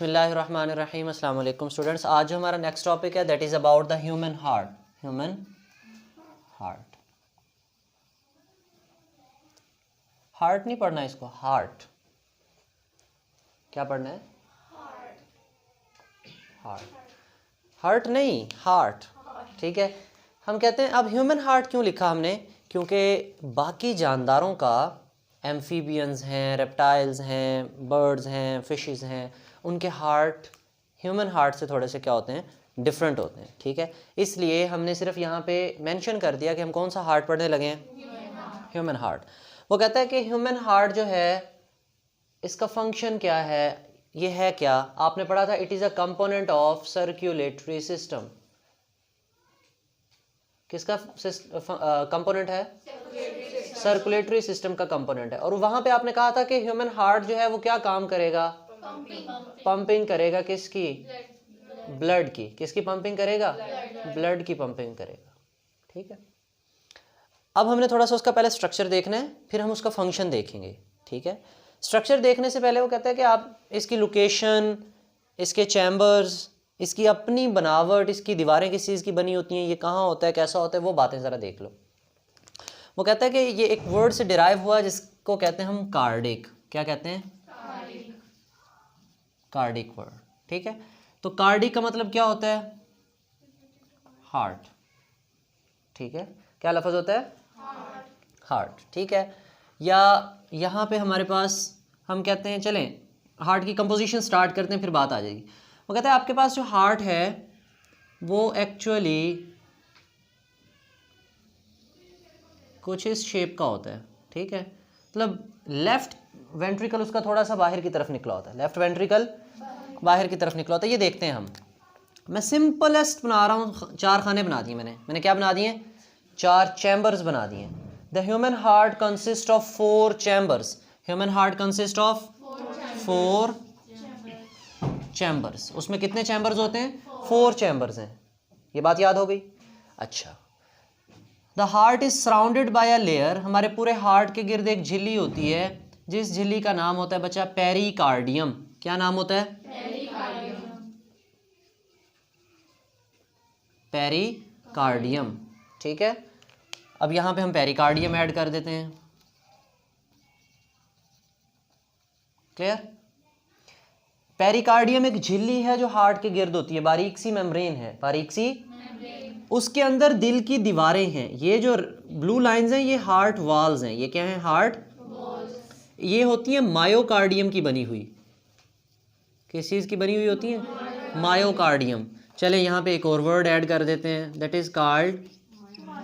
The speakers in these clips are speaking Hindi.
बिस्मिल्लाहिर्रहमानिर्रहीम। अस्सलाम वालेकुम स्टूडेंट्स। आज जो हमारा नेक्स्ट टॉपिक है that is about the human heart. Human heart, heart नहीं पढ़ना इसको, हार्ट। क्या पढ़ना है? हार्ट, हार्ट नहीं, हार्ट। ठीक है। हम कहते हैं अब ह्यूमन हार्ट क्यों लिखा हमने, क्योंकि बाकी जानदारों का, एम्फीबियंस हैं, रेप्टाइल्स हैं, बर्ड्स हैं, फिशेस हैं, उनके हार्ट ह्यूमन हार्ट से थोड़े से क्या होते हैं, डिफरेंट होते हैं। ठीक है। इसलिए हमने सिर्फ यहाँ पे मेंशन कर दिया कि हम कौन सा हार्ट पढ़ने लगे हैं, ह्यूमन हार्ट। वो कहता है कि ह्यूमन हार्ट जो है इसका फंक्शन क्या है, ये है क्या, आपने पढ़ा था it is a component of circulatory system. किसका कंपोनेंट है? सर्कुलेटरी सिस्टम का कंपोनेंट है। और वहाँ पे आपने कहा था कि ह्यूमन हार्ट जो है वो क्या काम करेगा, पंपिंग करेगा। किसकी? ब्लड की। किसकी पंपिंग करेगा? ब्लड की पंपिंग करेगा। ठीक है। अब हमने थोड़ा सा उसका पहले स्ट्रक्चर देखना है, फिर हम उसका फंक्शन देखेंगे। ठीक है। स्ट्रक्चर देखने से पहले वो कहता है कि आप इसकी लोकेशन, इसके चैम्बर्स, इसकी अपनी बनावट, इसकी दीवारें किस चीज़ की बनी होती हैं, ये कहाँ होता है, कैसा होता है, वो बातें ज़रा देख लो। वो कहता है कि ये एक वर्ड से डिराइव हुआ जिसको कहते हैं हम कार्डिक। क्या कहते हैं? Cardiac word. ठीक है। तो कार्डिक का मतलब क्या होता है? हार्ट। ठीक है। क्या लफ्ज़ होता है? हार्ट। ठीक है। या यहाँ पे हमारे पास हम कहते हैं, चलें हार्ट की कंपोजिशन स्टार्ट करते हैं, फिर बात आ जाएगी। वो कहता है आपके पास जो हार्ट है वो एक्चुअली कुछ इस शेप का होता है। ठीक है। मतलब लेफ्ट वेंट्रिकल उसका थोड़ा सा बाहर की तरफ निकला होता है, लेफ्ट वेंट्रिकल बाहर की तरफ निकला होता है। ये देखते हैं हम। मैं सिंपलेस्ट बना रहा हूँ, 4 खाने बना दिए मैंने क्या बना दिए? 4 चैम्बर्स बना दिए। The human heart consist of 4 chambers. Human heart consist of 4 chambers. उसमें कितने चैम्बर्स होते हैं? 4 चैम्बर्स हैं। ये बात याद हो गई? अच्छा। The heart is surrounded by a layer. हमारे पूरे हार्ट के गिर्द एक झिल्ली होती है, जिस झिल्ली का नाम होता है बच्चा पेरिकार्डियम। क्या नाम होता है? पेरिकार्डियम। ठीक है। अब यहां पे हम पेरिकार्डियम ऐड कर देते हैं। क्लियर? पेरिकार्डियम एक झिल्ली है जो हार्ट के गिर्द होती है, बारीक सी मेम्ब्रेन है, बारीक सी। उसके अंदर दिल की दीवारें हैं। ये जो ब्लू लाइंस हैं ये हार्ट वॉल्स हैं। ये क्या हैं? Heart walls. ये होती है मायोकार्डियम की बनी हुई। किस चीज़ की बनी हुई होती है? मायोकार्डियम। चले यहाँ पे एक और वर्ड ऐड कर देते हैं, दैट इज कॉल्ड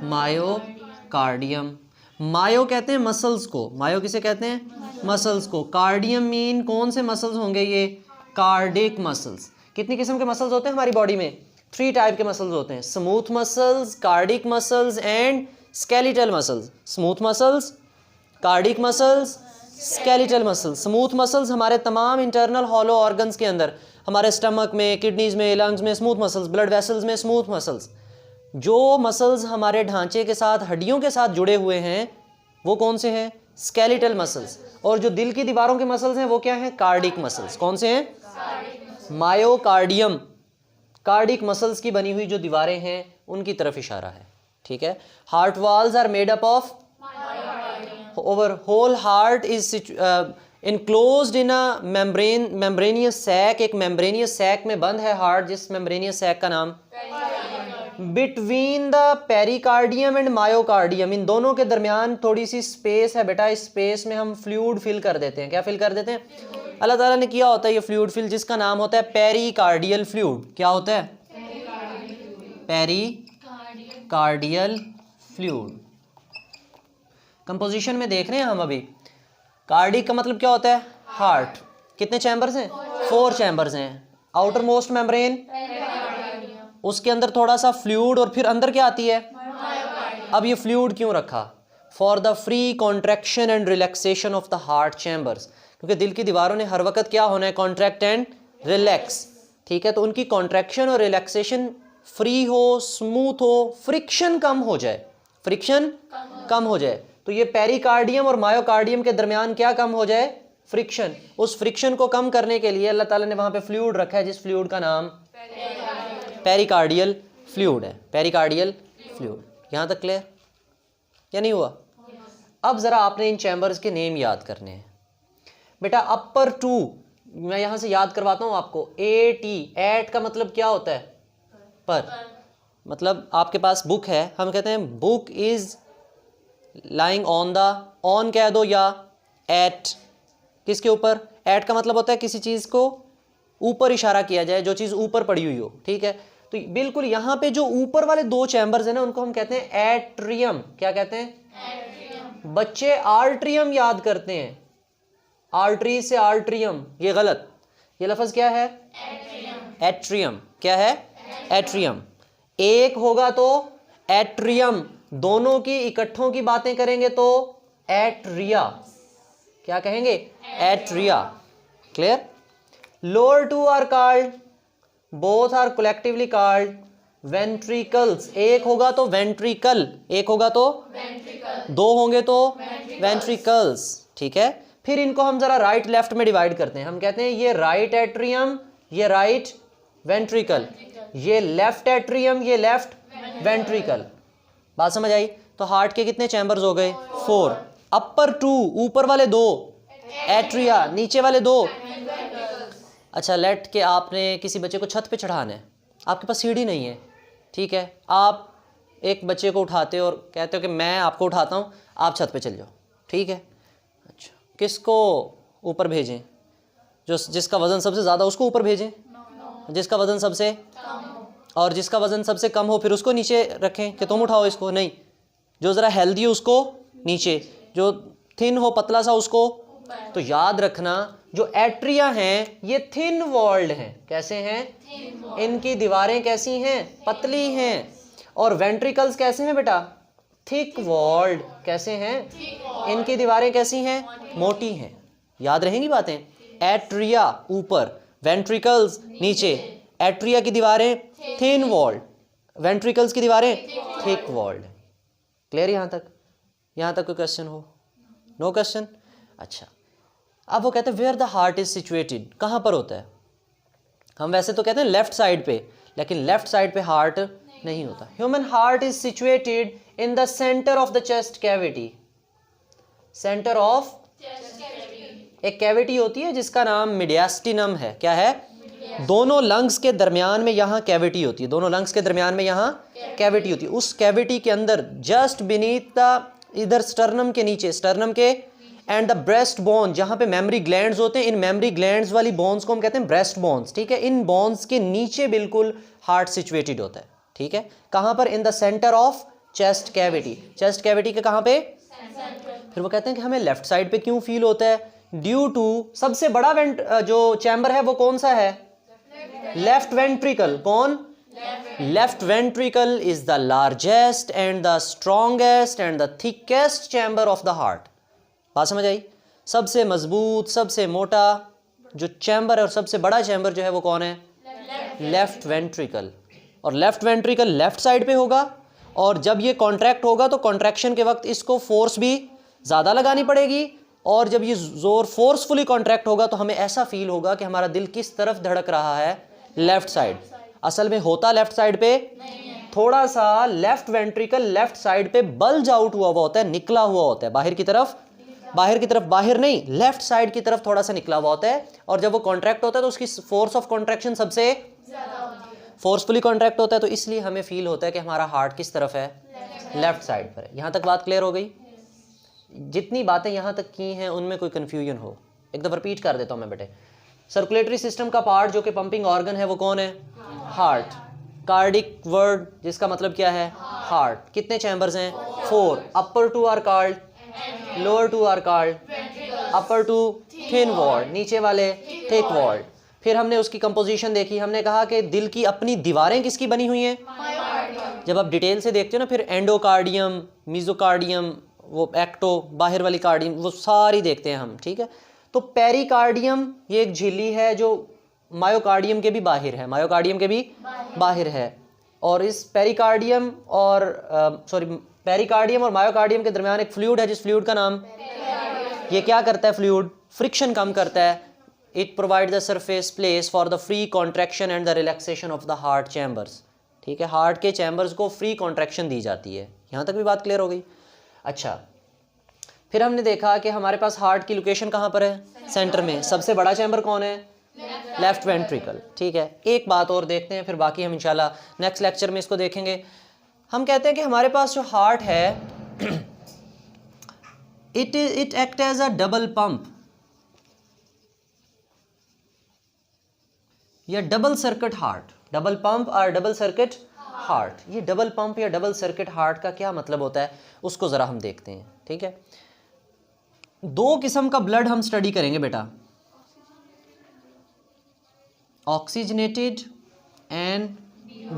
मायोकार्डियम। मायो कहते हैं मसल्स को। मायो किसे कहते हैं? मसल्स को। कार्डियम मीन कौन से मसल्स होंगे? ये कार्डिक मसल्स। कितनी किस्म के मसल्स होते हैं हमारी बॉडी में? 3 टाइप के मसल्स होते हैं, smooth muscles, cardiac muscles and skeletal muscles. Smooth muscles, cardiac muscles, skeletal muscles. Smooth muscles हमारे तमाम इंटरनल हॉलो ऑर्गन्स के अंदर, हमारे स्टमक में, किडनीज में, लंग्स में स्मूथ मसल्स, ब्लड वेसल्स में स्मूथ मसल्स। जो मसल्स हमारे ढांचे के साथ, हड्डियों के साथ जुड़े हुए हैं वो कौन से हैं? Skeletal muscles. और जो दिल की दीवारों के मसल्स हैं वो क्या हैं? Cardiac muscles. कौन से हैं? मायोकार्डियम। कार्डिक मसल्स की बनी हुई जो दीवारें हैं उनकी तरफ इशारा है। ठीक है। Heart walls are made up of over whole heart is enclosed in a membranous sac. एक मेम्ब्रेनियस सैक में बंद है हार्ट, जिस मेम्ब्रेनियस सैक का नाम between the pericardium and myocardium. इन दोनों के दरमियान थोड़ी सी स्पेस है बेटा। इस स्पेस में हम फ्लूइड फिल कर देते हैं। क्या फिल कर देते हैं? अल्लाह ताला ने किया होता है ये फ्लूइड फिल, जिसका नाम होता है पेरिकार्डियल फ्लूइड। क्या होता है? Pericardial fluid. कंपोजिशन में देख रहे हैं हम अभी। कार्डिक का मतलब क्या होता है? हार्ट। कितने चैम्बर्स हैं? 4 चैम्बर्स हैं। आउटर मोस्ट मेम्ब्रेन, उसके अंदर थोड़ा सा फ्लूइड, और फिर अंदर क्या आती है? अब ये फ्लूइड क्यों रखा? For the free contraction and relaxation of the heart chambers. क्योंकि दिल की दीवारों ने हर वक्त क्या होना है? Contract and relax. ठीक है। तो उनकी कॉन्ट्रैक्शन और रिलैक्सेशन फ्री हो, स्मूथ हो, फ्रिक्शन कम हो जाए, फ्रिक्शन कम हो जाए। तो ये पेरिकार्डियम और मायोकार्डियम के दरमियान क्या कम हो जाए? फ्रिक्शन। उस फ्रिक्शन को कम करने के लिए अल्लाह ताला ने वहाँ पे फ्लूइड रखा है, जिस फ्लूइड का नाम पेरिकार्डियल फ्लूइड है। Pericardial fluid. यहाँ तक क्लियर या नहीं हुआ? अब ज़रा आपने इन चैम्बर्स के नेम याद करने हैं बेटा। अपर टू मैं यहाँ से याद करवाता हूँ आपको। AT, एट का मतलब क्या होता है? पर। मतलब आपके पास बुक है, हम कहते हैं book is lying on the, on कह दो या एट, किसके ऊपर? एट का मतलब होता है किसी चीज़ को ऊपर इशारा किया जाए, जो चीज़ ऊपर पड़ी हुई हो, ठीक है। तो बिल्कुल यहाँ पे जो ऊपर वाले दो चैम्बर्स हैं ना, उनको हम कहते हैं एट्रियम। क्या कहते हैं? एट्रियम। बच्चे आर्ट्रियम याद करते हैं, आर्टरी से आर्ट्रियम, ये गलत। ये लफ्ज़ क्या है? एट्रियम। एट्रियम। क्या है? एट्रियम। एक होगा तो एट्रियम, दोनों की इकट्ठों की बातें करेंगे तो एट्रिया। क्या कहेंगे? Atria. Clear? Lower two are called, both are collectively called ventricles. एक होगा तो वेंट्रिकल, एक होगा तो वेंट्रिकल, दो होंगे तो वेंट्रिकल्स, ठीक है। फिर इनको हम जरा राइट लेफ्ट में डिवाइड करते हैं। हम कहते हैं ये राइट एट्रियम, ये राइट वेंट्रिकल, ये लेफ्ट एट्रियम, ये लेफ्ट वेंट्रिकल। बात समझ आई? तो हार्ट के कितने चैम्बर्स हो गए? 4। अपर 2, ऊपर वाले 2 एट्रिया, नीचे वाले 2। अच्छा, लेट के आपने किसी बच्चे को छत पे चढ़ाना है, आपके पास सीढ़ी नहीं है, ठीक है। आप एक बच्चे को उठाते हो और कहते हो कि मैं आपको उठाता हूँ, आप छत पे चल जाओ, ठीक है। अच्छा, किसको ऊपर भेजें? जो जिसका वज़न सबसे ज़्यादा उसको ऊपर भेजें, जिसका वज़न सबसे कम हो, और जिसका वज़न सबसे कम हो फिर उसको नीचे रखें कि तुम उठाओ इसको? नहीं, जो ज़रा हेल्दी हो उसको नीचे, जो थिन हो पतला सा उसको। तो याद रखना जो एट्रिया हैं ये थिन वॉल्ड हैं। कैसे हैं? इनकी दीवारें कैसी हैं? पतली हैं। और वेंट्रिकल्स कैसे हैं बेटा? Thick walled. कैसे हैं? इनकी दीवारें कैसी हैं? मोटी हैं। याद रहेंगी बातें? एट्रिया ऊपर, वेंट्रिकल्स नीचे। एट्रिया की दीवारें थिन वॉल्ड, वेंट्रिकल्स की दीवारें थिक वॉल्ड। क्लियर यहाँ तक? यहाँ तक कोई क्वेश्चन हो? No question? अच्छा, अब वो कहते हैं where the heart is situated, कहाँ पर होता है? हम वैसे तो कहते हैं लेफ्ट साइड पे, लेकिन लेफ्ट साइड पे हार्ट नहीं होता। Human heart is situated in the centre of the chest cavity. Centre of एक कैविटी होती है जिसका नाम मीडियास्टिनम है। क्या है? दोनों लंग्स के दरमियान में यहाँ कैविटी होती है, दोनों लंग्स के दरमियान में यहाँ कैविटी होती है। उस कैविटी के अंदर जस्ट बीनीथ द, इधर स्टर्नम के नीचे, स्टर्नम के एंड द ब्रेस्ट बोन, जहाँ पे मेमोरी ग्लैंड्स होते हैं, इन मेमोरी ग्लैंड्स वाली बोन्स को हम कहते हैं ब्रेस्ट बोन्स, ठीक है। इन बोन्स के नीचे बिल्कुल हार्ट सिचुएटेड होता है, ठीक है। कहाँ पर? In the centre of chest cavity. Chest cavity के कहाँ पे? फिर वो कहते हैं कि हमें लेफ्ट साइड पे क्यों फील होता है? ड्यू टू सबसे बड़ा जो चैम्बर है वो कौन सा है? Left ventricle. कौन? Left ventricle is the largest and the strongest and the thickest chamber of the heart. बात समझ आई? सबसे मजबूत, सबसे मोटा जो चैम्बर है और सबसे बड़ा चैम्बर जो है वो कौन है? Left ventricle. और लेफ्ट वेंट्रिकल लेफ्ट साइड पे होगा, और जब ये कॉन्ट्रैक्ट होगा तो कॉन्ट्रैक्शन के वक्त इसको फोर्स भी ज़्यादा लगानी पड़ेगी, और जब ये जोर फोर्सफुली कॉन्ट्रैक्ट होगा तो हमें ऐसा फील होगा कि हमारा दिल किस तरफ धड़क रहा है? Left side. असल में होता लेफ्ट साइड पे थोड़ा सा लेफ्ट वेंट्रिकल लेफ्ट साइड पे बल्ज आउट हुआ होता है, निकला हुआ होता है बाहर की तरफ, बाहर नहीं, लेफ्ट साइड की तरफ थोड़ा सा निकला हुआ होता है। और जब वो कॉन्ट्रैक्ट होता है तो उसकी फोर्स ऑफ कॉन्ट्रैक्शन सबसे फोर्सफुली कॉन्ट्रैक्ट होता है, तो इसलिए हमें फील होता है कि हमारा हार्ट किस तरफ है? लेफ्ट साइड पर है। यहाँ तक बात क्लियर हो गई? जितनी बातें यहाँ तक की हैं उनमें कोई कन्फ्यूजन हो, एक दफ़ा रिपीट कर देता हूँ मैं बेटे। सर्कुलेटरी सिस्टम का पार्ट जो कि पंपिंग ऑर्गन है वो कौन है? हार्ट। कार्डिक वर्ड जिसका मतलब क्या है? हार्ट। कितने चैम्बर्स हैं? 4। Upper 2 are called, lower 2 are called, upper 2 thin walled, नीचे वाले थिक वॉल्ड। फिर हमने उसकी कंपोजिशन देखी, हमने कहा कि दिल की अपनी दीवारें किसकी बनी हुई हैं? जब आप डिटेल से देखते हो ना, फिर एंडोकार्डियम, मीजोकार्डियम, वो एक्टो, बाहर वाली कार्डियम, वो सारी देखते हैं हम, ठीक है। तो पेरिकार्डियम ये एक झिल्ली है जो मायोकार्डियम के भी बाहर है, मायोकार्डियम के भी बाहर है। और इस पेरिकार्डियम और पेरिकार्डियम और मायोकार्डियम के दरमियान एक फ्लूइड है, जिस फ्लूइड का नाम, ये क्या करता है फ्लूइड? फ्रिक्शन कम करता है। It provide the surface place for the free contraction and the relaxation of the heart chambers. ठीक है, हार्ट के चैम्बर्स को फ्री कॉन्ट्रैक्शन दी जाती है। यहाँ तक भी बात क्लियर हो गई। अच्छा, फिर हमने देखा कि हमारे पास हार्ट की लोकेशन कहाँ पर है, सेंटर में। सबसे बड़ा चैम्बर कौन है, लेफ्ट वेंट्रिकल। ठीक है, एक बात और देखते हैं, फिर बाकी हम इंशाल्लाह नेक्स्ट लेक्चर में इसको देखेंगे। हम कहते हैं कि हमारे पास जो हार्ट है it act as a double pump या double circuit heart. Double pump और डबल सर्किट हार्ट, ये डबल पंप या डबल सर्किट हार्ट का क्या मतलब होता है उसको ज़रा हम देखते हैं। ठीक है, दो किस्म का ब्लड हम स्टडी करेंगे बेटा, ऑक्सीजनेटेड एंड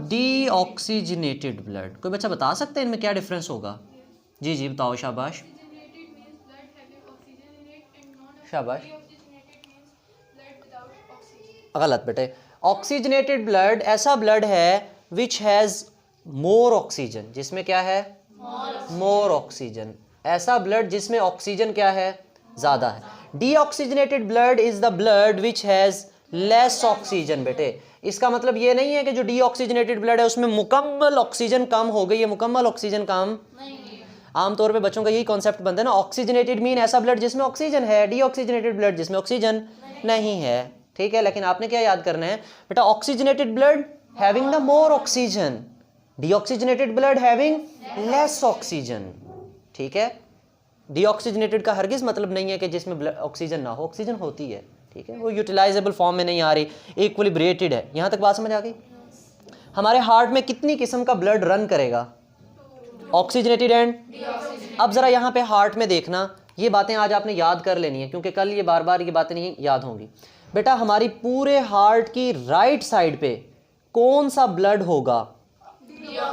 डीऑक्सीजनेटेड ब्लड। कोई बच्चा बता सकते हैं इनमें क्या डिफरेंस होगा? जी जी बताओ, शाबाश शाबाश। गलत बेटे, ऑक्सीजनेटेड ब्लड ऐसा ब्लड है विच हैज़ मोर ऑक्सीजन, जिसमें क्या है, मोर ऑक्सीजन। ऐसा ब्लड जिसमें ऑक्सीजन क्या है, ज़्यादा है। Deoxygenated blood is the blood which has less oxygen. बेटे इसका मतलब ये नहीं है कि जो डीऑक्सीजनेटेड ब्लड है उसमें मुकम्मल ऑक्सीजन कम हो गई है, मुकम्मल ऑक्सीजन कम नहीं। आमतौर पे बच्चों का यही कॉन्सेप्ट बनता है ना, ऑक्सीजनेटेड मीन ऐसा ब्लड जिसमें ऑक्सीजन है, डीऑक्सीजनेटेड ब्लड जिसमें ऑक्सीजन नहीं है। ठीक है, लेकिन आपने क्या याद करना है बेटा, oxygenated blood having the more oxygen, deoxygenated blood having less oxygen. ठीक है, डीऑक्सीजनेटेड का हरगिज मतलब नहीं है कि जिसमें ऑक्सीजन ना हो, ऑक्सीजन होती है। ठीक है, वो यूटिलाइजेबल फॉर्म में नहीं आ रही, इक्विलिब्रेटेड है। यहाँ तक बात समझ आ गई? हमारे हार्ट में कितनी किस्म का ब्लड रन करेगा, ऑक्सीजनेटेड एंड। अब ज़रा यहाँ पे हार्ट में देखना, ये बातें आज आपने याद कर लेनी है क्योंकि कल ये बार बार ये बातें नहीं याद होंगी। बेटा हमारी पूरे हार्ट की राइट साइड पे कौन सा ब्लड होगा,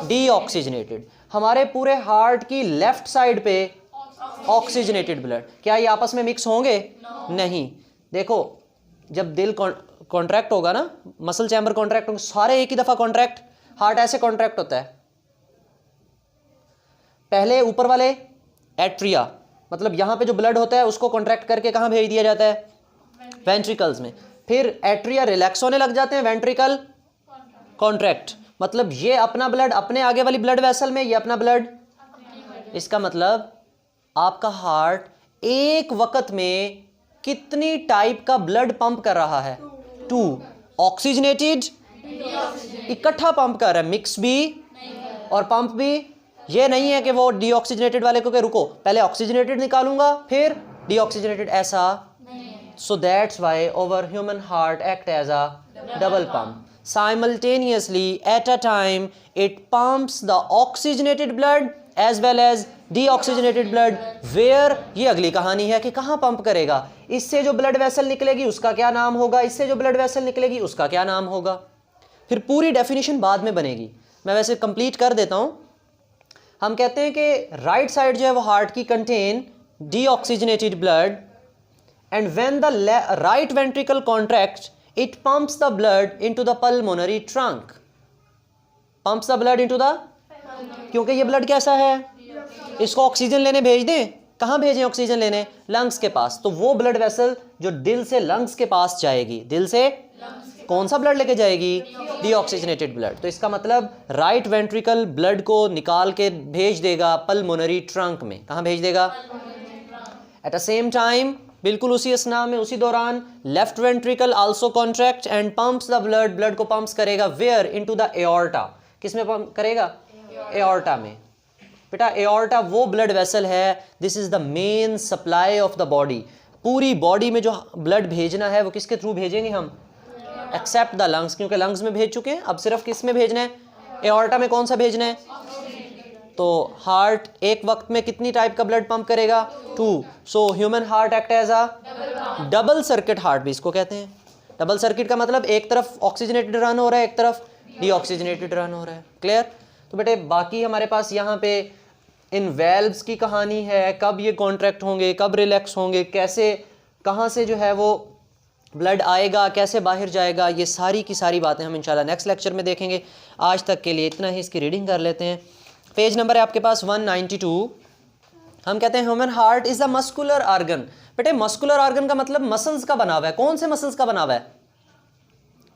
डीऑक्सीजनेटेड। हमारे पूरे हार्ट की लेफ्ट साइड पे ऑक्सीजनेटेड ब्लड। क्या ये आपस में मिक्स होंगे? नहीं। देखो जब दिल कॉन्ट्रैक्ट होगा ना, मसल चैम्बर कॉन्ट्रैक्ट होंगे, सारे एक ही दफा कॉन्ट्रैक्ट, हार्ट ऐसे कॉन्ट्रैक्ट होता है। पहले ऊपर वाले एट्रिया, मतलब यहां पे जो ब्लड होता है उसको कॉन्ट्रैक्ट करके कहां भेज दिया जाता है, वेंट्रिकल्स में। फिर एट्रिया रिलैक्स होने लग जाते हैं, वेंट्रिकल कॉन्ट्रैक्ट। मतलब ये अपना ब्लड अपने आगे वाली ब्लड वेसल में, ये अपना ब्लड। इसका मतलब आपका हार्ट एक वक्त में कितनी टाइप का ब्लड पंप कर रहा है, 2। ऑक्सीजनेटेड इकट्ठा पंप कर रहा है, मिक्स भी और पंप भी। ये नहीं है कि वो डीऑक्सीजनेटेड वाले को के रुको पहले ऑक्सीजनेटेड निकालूंगा फिर डीऑक्सीजनेटेड, ऐसा। So that's why our human heart act as a double pump. Simultaneously at a time it pumps the oxygenated blood as well as deoxygenated blood where, ये अगली कहानी है कि कहाँ पंप करेगा। इससे जो ब्लड वेसल निकलेगी उसका क्या नाम होगा, इससे जो ब्लड वेसल निकलेगी उसका क्या नाम होगा। फिर पूरी डेफिनेशन बाद में बनेगी, मैं वैसे कंप्लीट कर देता हूँ। हम कहते हैं कि राइट साइड जो है वो हार्ट की contain deoxygenated blood and when the right ventricle contract it pumps the blood into the pulmonary trunk, pumps the blood into the, क्योंकि ये ब्लड कैसा है, इसको ऑक्सीजन लेने भेज दें, कहाँ भेजें ऑक्सीजन लेने, लंग्स के पास। तो वो ब्लड वेसल जो दिल से लंग्स के पास जाएगी, दिल से कौन सा ब्लड लेके जाएगी, डीऑक्सीजनेटेड ब्लड। तो इसका मतलब राइट वेंट्रिकल ब्लड को निकाल के भेज देगा पल्मोनरी ट्रंक में, कहाँ भेज देगा। एट द सेम टाइम, बिल्कुल उसी असना में, उसी दौरान left ventricle also contract and pumps the blood, blood को पंप्स करेगा वेयर, इनटू द एओर्टा। किस में पंप करेगा, एओर्टा में। बेटा एओर्टा वो ब्लड वेसल है, this is the main supply of the body. पूरी बॉडी में जो ब्लड भेजना है वो किसके थ्रू भेजेंगे हम, एक्सेप्ट द लंग्स, क्योंकि लंग्स में भेज चुके हैं, अब सिर्फ किस में भेजना है, एओर्टा में। कौन सा भेजना है, तो हार्ट एक वक्त में कितनी टाइप का ब्लड पंप करेगा, 2। So human heart act as a double circuit heart भी इसको कहते हैं। डबल सर्किट का मतलब एक तरफ ऑक्सीजनेटेड रन हो रहा है, एक तरफ डीऑक्सीजनेटेड रन हो रहा है। क्लियर। तो बेटे बाकी हमारे पास यहाँ पे इन वेल्व्स की कहानी है, कब ये कॉन्ट्रैक्ट होंगे, कब रिलैक्स होंगे, कैसे कहाँ से जो है वो ब्लड आएगा, कैसे बाहर जाएगा, ये सारी की सारी बातें हम इंशाल्लाह नेक्स्ट लेक्चर में देखेंगे। आज तक के लिए इतना ही, इसकी रीडिंग कर लेते हैं। पेज नंबर है आपके पास 192। हम कहते हैं human heart is a muscular organ. बेटे मस्कुलर ऑर्गन का मतलब मसल्स का बना हुआ है। कौन से मसल्स का बना हुआ है?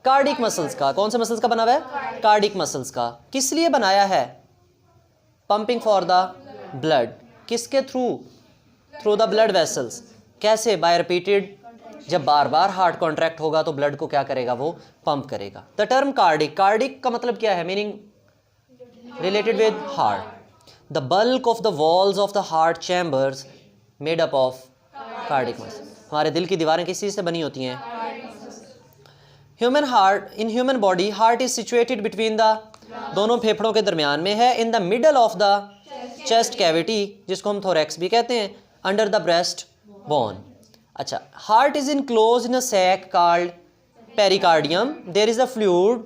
कार्डिक मसल्स का। कौन से मसल्स का बना हुआ है? कार्डिक मसल्स का। किस लिए बनाया है? Pumping for the blood. किसके through? Through the blood vessels. कैसे? बाय रिपीटेड, जब बार बार हार्ट कॉन्ट्रैक्ट होगा तो ब्लड को क्या करेगा? वो पंप करेगा। द टर्म कार्डिक, कार्डिक का मतलब क्या है? Meaning related with heart. The bulk of the walls of the heart chambers made up of cardiac muscle. हमारे दिल की दीवारें किस चीज से बनी होती हैं? Human heart, in human body heart is situated between the, दोनों फेफड़ों के दरमियान में है। In the middle of the chest cavity, जिसको हम थोरैक्स भी कहते हैं, अंडर द ब्रेस्ट बोन। अच्छा, heart is enclose in a sac called pericardium. There is a fluid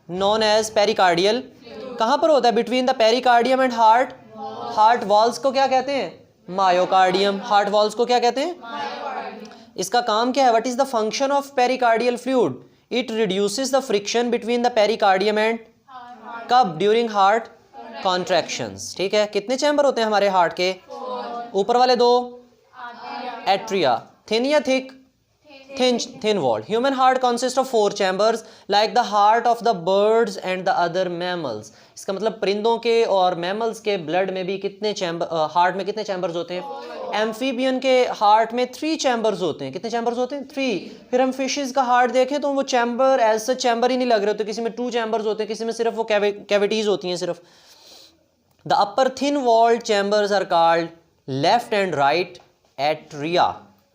known as pericardial. कहाँ पर होता है? Between the pericardium and heart. Heart walls को क्या कहते हैं? मायोकार्डियम। हार्ट वॉल्स को क्या कहते हैं? इसका काम क्या है? What is the function of pericardial fluid? It reduces the friction between the pericardium and, कब? During heart contractions. ठीक है। कितने चैम्बर होते हैं हमारे हार्ट के? ऊपर वाले दो एट्रिया। थिन या thick? thin walled. Human heart consists of 4 chambers like the heart of the birds and the other mammals. इसका मतलब परिंदों के और मैमल्स के ब्लड में भी कितने चैम्बर, हार्ट में कितने चैम्बर्स होते हैं? एम्फीबियन के हार्ट में 3 चैम्बर्स होते हैं। कितने चैम्बर्स होते हैं? 3। फिर हम फिशेस का हार्ट देखें तो वो चैम्बर एज सच चैम्बर ही नहीं लग रहे होते। किसी में 2 चैम्बर्स होते हैं, किसी में सिर्फ वो कैविटीज होती हैं सिर्फ। The upper thin walled chambers are called left and right atria,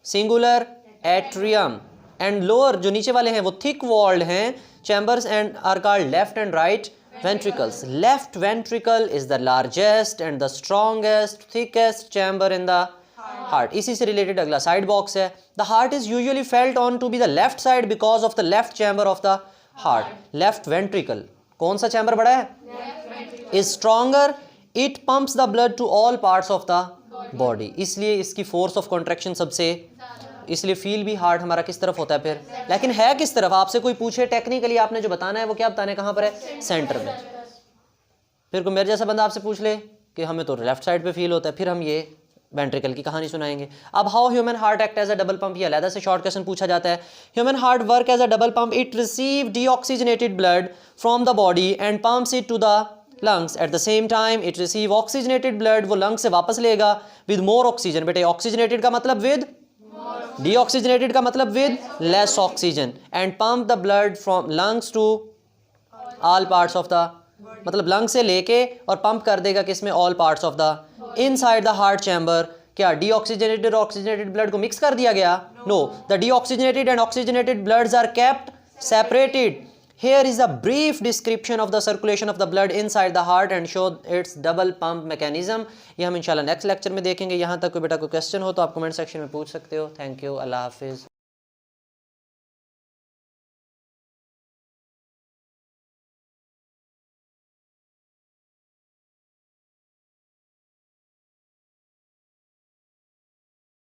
singular atrium. And lower, जो नीचे वाले हैं, वो थिक वॉल्ड हैं chambers and are called left and right ventricles. Left ventricle is the largest and the strongest thickest chamber in the heart. इसी से रिलेटेड अगला साइड बॉक्स है। The heart is usually felt on to be the left side because of the left chamber of the heart. Left ventricle, कौन सा चैम्बर बड़ा है? Is stronger. It pumps the blood to all parts of the body. इसलिए इसकी फोर्स ऑफ कॉन्ट्रैक्शन सबसे, इसलिए फील भी हार्ट हमारा किस तरफ होता है फिर? लेकिन है किस तरफ? आपसे कोई पूछे टेक्निकली, आपने जो बताना है वो क्या बताना है? कहाँ पर है? सेंटर में। फिर कोई मेरे जैसा बंदा आपसे पूछ ले कि हमें तो लेफ्ट साइड पे फील होता है, फिर हम ये वेंट्रिकल की कहानी सुनाएंगे। अब how human heart act as a double pump, ये अलग से शॉर्ट क्वेश्चन पूछा जाता है। Human heart work as a double pump. It receive deoxygenated blood from the body and pumps it to the lungs. At the same time it receive oxygenated blood, वो लंग्स से वापस लेगा विद मोर ऑक्सीजन। बेटे ऑक्सीजनेटेड का मतलब विद, डीऑक्सीजनेटेड का मतलब with less oxygen. And pump the blood from lungs to all parts of the, मतलब लंग से लेके और पंप कर देगा किसमें? All parts of the inside the heart chamber. क्या डीऑक्सीजनेटेड और ऑक्सीजनेटेड ब्लड को मिक्स कर दिया गया? No, the deoxygenated and oxygenated bloods are kept separated. Here is a brief description of the circulation of the blood inside the heart and show its double pump mechanism. ये हम इंशाल्लाह नेक्स्ट लेक्चर में देखेंगे। यहाँ तक कोई बेटा कोई क्वेश्चन हो तो आप कमेंट सेक्शन में पूछ सकते हो। Thank you. अल्लाह हाफिज़।